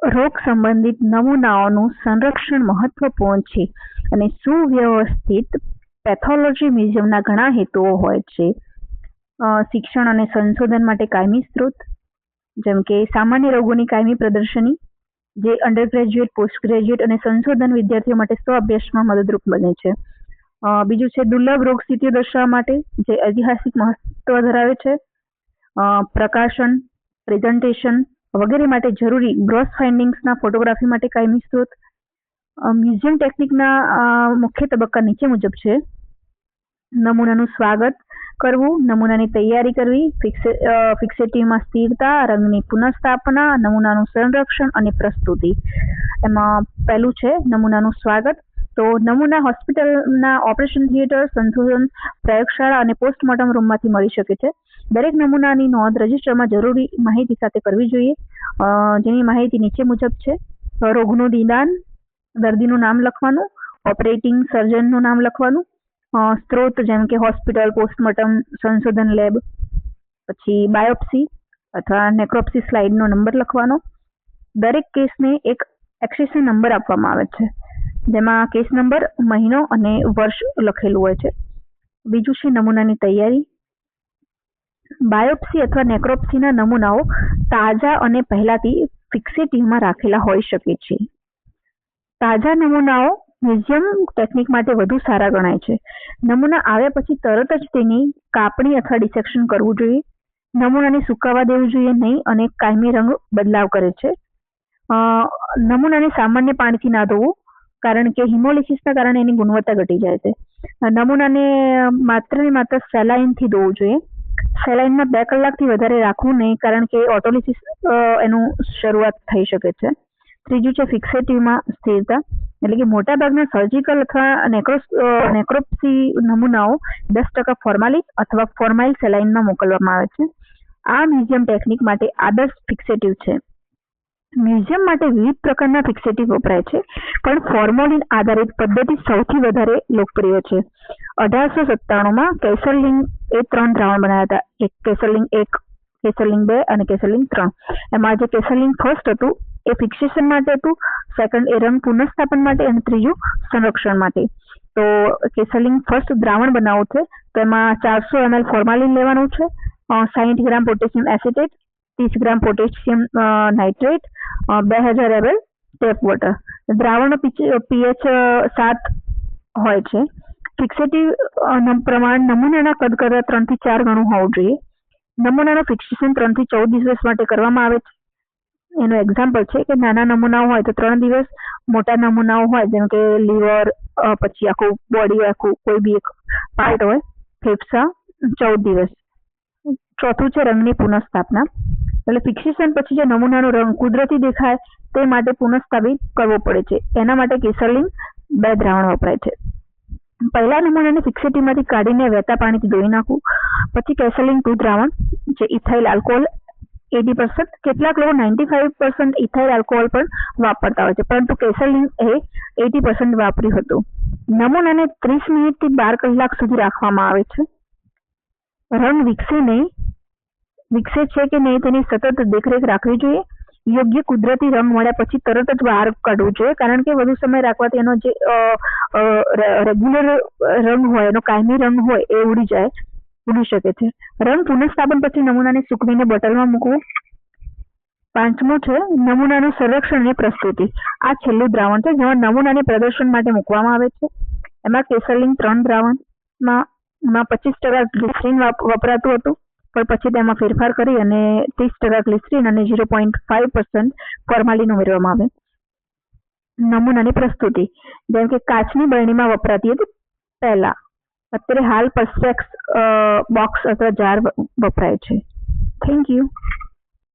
રોગ સંબંધિત નમૂનાઓનું સંરક્ષણ મહત્વપૂર્ણ છે અને સુવ્યવસ્થિત પેથોલોજી મ્યુઝિયમના ઘણા હેતુઓ હોય છે. શિક્ષણ અને સંશોધન માટે કાયમી સ્ત્રોત, જેમ કે સામાન્ય રોગોની કાયમી પ્રદર્શની, જે અંડરગ્રેજ્યુએટ, પોસ્ટ ગ્રેજ્યુએટ અને સંશોધન વિદ્યાર્થીઓ માટે સ્વ અભ્યાસમાં મદદરૂપ બને છે. બીજું છે દુર્લભ રોગ સ્થિતિઓ દર્શાવવા માટે, જે ઐતિહાસિક મહત્વ ધરાવે છે. પ્રકાશન, પ્રેઝન્ટેશન વગેરે માટે જરૂરી ગ્રોસ ફાઇન્ડિંગ્સના ફોટોગ્રાફી માટે કાયમી સ્ત્રોત. મ્યુઝિયમ ટેકનિકના મુખ્ય તબક્કા નીચે મુજબ છે: નમૂનાનું સ્વાગત કરવું, નમૂનાની તૈયારી કરવી, ફિક્સેટિવમાં સ્થિરતા, રંગની પુનઃસ્થાપના, નમૂનાનું સંરક્ષણ અને પ્રસ્તુતિ. એમાં પહેલું છે નમૂનાનું સ્વાગત. તો નમૂના હોસ્પિટલના ઓપરેશન થિયેટર, સંશોધન પ્રયોગશાળા અને પોસ્ટમોર્ટમ રૂમમાંથી મળી શકે છે. દરેક નમૂનાની નોંધ રજિસ્ટરમાં જરૂરી માહિતી સાથે કરવી જોઈએ, જેની માહિતી નીચે મુજબ છે: રોગનું નિદાન, દર્દીનું નામ લખવાનું, ઓપરેટિંગ સર્જનનું નામ લખવાનું, સ્ત્રોત જેમ કે હોસ્પિટલ, પોસ્ટમોર્ટમ, સંશોધન લેબ, પછી બાયોપ્સી અથવા નેક્રોપ્સી સ્લાઇડનો નંબર લખવાનો. દરેક કેસને એક એક્સેશન નંબર આપવામાં આવે છે, જેમાં કેસ નંબર, મહિનો અને વર્ષ લખેલું હોય છે. બીજું છે નમૂનાની તૈયારી. બાયોપ્સી અથવા નેક્રોપ્સીના નમૂનાઓ તાજા અને પહેલાથી ફિક્સેટિવમાં રાખેલા હોઈ શકે છે. તાજા નમૂનાઓ મ્યુઝિયમ ટેકનિક માટે વધુ સારા ગણાય છે. નમૂના આવ્યા પછી તરત જ તેની કાપણી અથવા ડિસેક્શન કરવું જોઈએ. નમૂનાને સુકાવા દેવું જોઈએ નહીં અને કાયમી રંગ બદલાવ કરે છે. નમૂનાને સામાન્ય પાણીથી ના ધોવું, કારણ કે હિમોલિસિસના કારણે એની ગુણવત્તા ઘટી જાય છે. નમૂનાને માત્ર ને માત્ર સેલાઇનથી ધોવું જોઈએ. સેલાઇનમાં 2 કલાકથી વધારે રાખવું નહીં, કારણ કે ઓટોલિસિસ એનું શરૂઆત થઈ શકે છે. ત્રીજું છે ફિક્સેટિવમાં સ્થિરતા, એટલે કે મોટાભાગના સર્જિકલ અથવા નેક્રોપ્સી નમૂનાઓ 10% ફોર્માલિન અથવા ફોર્માઇલ સેલાઇનમાં મોકલવામાં આવે છે. આ મ્યુઝિયમ ટેકનિક માટે આદર્શ ફિક્સેટિવ છે. મ્યુઝિયમ માટે વિવિધ પ્રકારના ફિક્સેટિવ વપરાય છે, પણ ફોર્મોલિન આધારિત પદ્ધતિ સૌથી વધારે લોકપ્રિય છે. 1897માં કેસરલિંગ એ 3 દ્રાવણ બનાવ્યા હતા: એક કેસરલિંગ 1, કેસરલિંગ 2 અને કેસરલિંગ 3. એમાં જે કેસરલિંગ ફર્સ્ટ હતું એ ફિક્સેશન માટે હતું, સેકન્ડ એ રંગ પુનઃસ્થાપન માટે અને ત્રીજું સંરક્ષણ માટે. તો કેસરલિંગ ફર્સ્ટ દ્રાવણ બનાવવું છે તો એમાં 400 ml ફોર્માલિન લેવાનું છે, 60 gram potassium acetate, 30 gram potassium nitrate, 2000 ml tap water. દ્રાવણનો pH 7 હોય છે. ફિક્સેટિવ પ્રમાણ નમૂનાના કદ કરતાં 3 થી 4 ગણું હોવું જોઈએ. નમૂનાનું ફિક્સેશન 3 થી 14 દિવસ માટે કરવામાં આવે છે. એનું એક્ઝામ્પલ છે કે નાના નમૂનાઓ હોય તો 3 દિવસ, મોટા નમૂનાઓ હોય જેમ કે લીવર, પછી આખું બોડી, આખું કોઈ બી એક પાર્ટ હોય, ફેફસા, 14 દિવસ. ચોથું છે રંગની પુનઃસ્થાપના, એટલે ફિક્સેશન પછી જે નમૂનાનો રંગ કુદરતી દેખાય તે માટે પુનઃસ્થાપિત કરવો પડે છે. એના માટે કેસરલિંગ 2 દ્રાવણ વપરાય છે. પહેલા નમૂનાને ફિક્સેટિવમાંથી કાઢીને વહેતા પાણીથી ધોઈ નાખવું. પછી કેસરલિંગ 2 દ્રાવણ, જે ઇથાઇલ આલ્કોહોલ 80%, કેટલાક લોકો 95% ઇથાઇલ આલ્કોહોલ પણ વાપરતા હોય છે, પરંતુ કેસરલિંગ એ 80% વાપર્યું હતું. નમૂનાને 30 મિનિટથી 12 કલાક સુધી રાખવામાં આવે છે. રંગ વિકસે છે કે નહીં તેની સતત દેખરેખ રાખવી જોઈએ. યોગ્ય કુદરતી રંગ મળ્યા પછી તરત જ બહાર કાઢવું જોઈએ, કારણ કે વધુ સમય રાખવાથી એનો જે રેગ્યુલર રંગ હોય, એનો કાયમી રંગ હોય એ ઉડી શકે છે. રંગ પુનઃસ્થાપન પછી નમૂનાને સૂકવીને બોટલમાં મૂકવું. 5મું છે નમૂનાનું સંરક્ષણ અને પ્રસ્તુતિ. આ છેલ્લું દ્રાવણ છે જેમાં નમૂનાને પ્રદર્શન માટે મૂકવામાં આવે છે. એમાં કેસરલિંગ 3 દ્રાવણમાં 25% ગ્લિસરીન વપરાતું હતું, પણ પછી તેમાં ફેરફાર કરી અને 30% ગ્લિસરીન અને 0.5% ફોર્માલિન ઉમેરવામાં આવે. નમૂનાની પ્રસ્તુતિ, જેમ કે કાચની બરણીમાં વપરાતી હતી પહેલા, અત્યારે હાલ પર્સપેક્સ બોક્સ અથવા જાર વપરાય છે. Thank you.